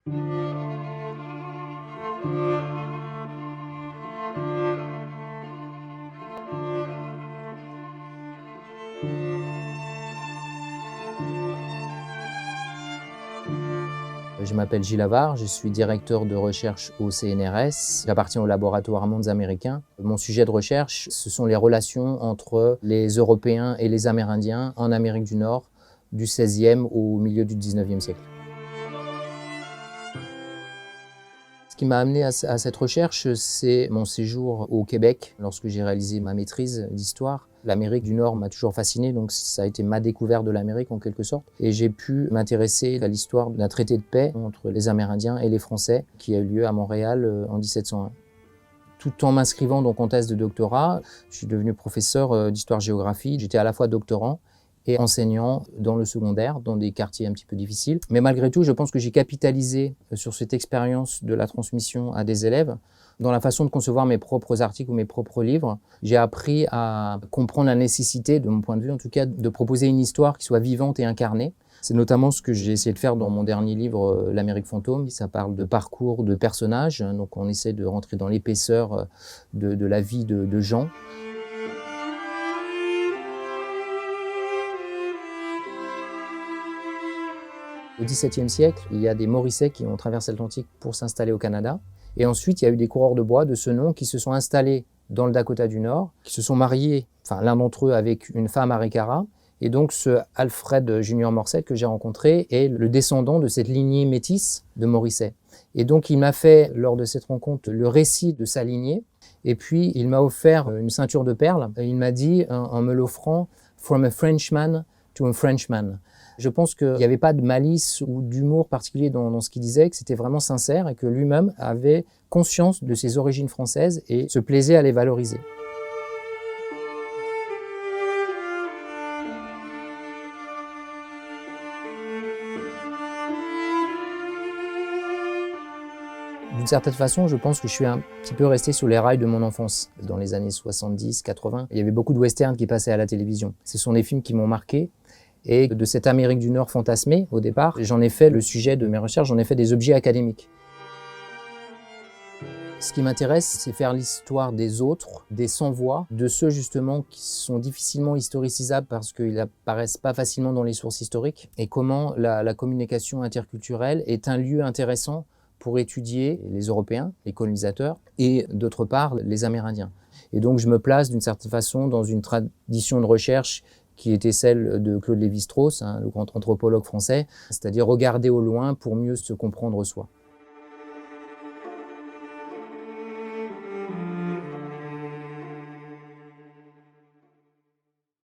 Je m'appelle Gilles Havard, je suis directeur de recherche au CNRS. J'appartiens au laboratoire Mondes Américains. Mon sujet de recherche, ce sont les relations entre les Européens et les Amérindiens en Amérique du Nord du XVIe au milieu du XIXe siècle. Ce qui m'a amené à cette recherche, c'est mon séjour au Québec, lorsque j'ai réalisé ma maîtrise d'histoire. L'Amérique du Nord m'a toujours fasciné, donc ça a été ma découverte de l'Amérique en quelque sorte. Et j'ai pu m'intéresser à l'histoire d'un traité de paix entre les Amérindiens et les Français qui a eu lieu à Montréal en 1701. Tout en m'inscrivant donc en thèse de doctorat, je suis devenu professeur d'histoire-géographie. J'étais à la fois doctorant et enseignant dans le secondaire, dans des quartiers un petit peu difficiles. Mais malgré tout, je pense que j'ai capitalisé sur cette expérience de la transmission à des élèves. Dans la façon de concevoir mes propres articles ou mes propres livres, j'ai appris à comprendre la nécessité, de mon point de vue en tout cas, de proposer une histoire qui soit vivante et incarnée. C'est notamment ce que j'ai essayé de faire dans mon dernier livre, L'Amérique fantôme. Ça parle de parcours de personnages, donc on essaie de rentrer dans l'épaisseur de la vie de gens. Au XVIIe siècle, il y a des Moricets qui ont traversé l'Atlantique pour s'installer au Canada. Et ensuite, il y a eu des coureurs de bois de ce nom qui se sont installés dans le Dakota du Nord, qui se sont mariés, l'un d'entre eux avec une femme Arikara. Et donc, ce Alfred Junior Morissette que j'ai rencontré est le descendant de cette lignée métisse de Moricet. Et donc, il m'a fait, lors de cette rencontre, le récit de sa lignée. Et puis, il m'a offert une ceinture de perles. Et il m'a dit, en me l'offrant, « From a Frenchman to a Frenchman ». Je pense qu'il n'y avait pas de malice ou d'humour particulier dans ce qu'il disait, que c'était vraiment sincère et que lui-même avait conscience de ses origines françaises et se plaisait à les valoriser. D'une certaine façon, je pense que je suis un petit peu resté sur les rails de mon enfance. Dans les années 70, 80, il y avait beaucoup de westerns qui passaient à la télévision. Ce sont des films qui m'ont marqué. Et de cette Amérique du Nord fantasmée, au départ, j'en ai fait le sujet de mes recherches, j'en ai fait des objets académiques. Ce qui m'intéresse, c'est faire l'histoire des autres, des sans-voix, de ceux justement qui sont difficilement historicisables parce qu'ils n'apparaissent pas facilement dans les sources historiques, et comment la communication interculturelle est un lieu intéressant pour étudier les Européens, les colonisateurs, et d'autre part, les Amérindiens. Et donc je me place d'une certaine façon dans une tradition de recherche qui était celle de Claude Lévi-Strauss, le grand anthropologue français, c'est-à-dire regarder au loin pour mieux se comprendre soi.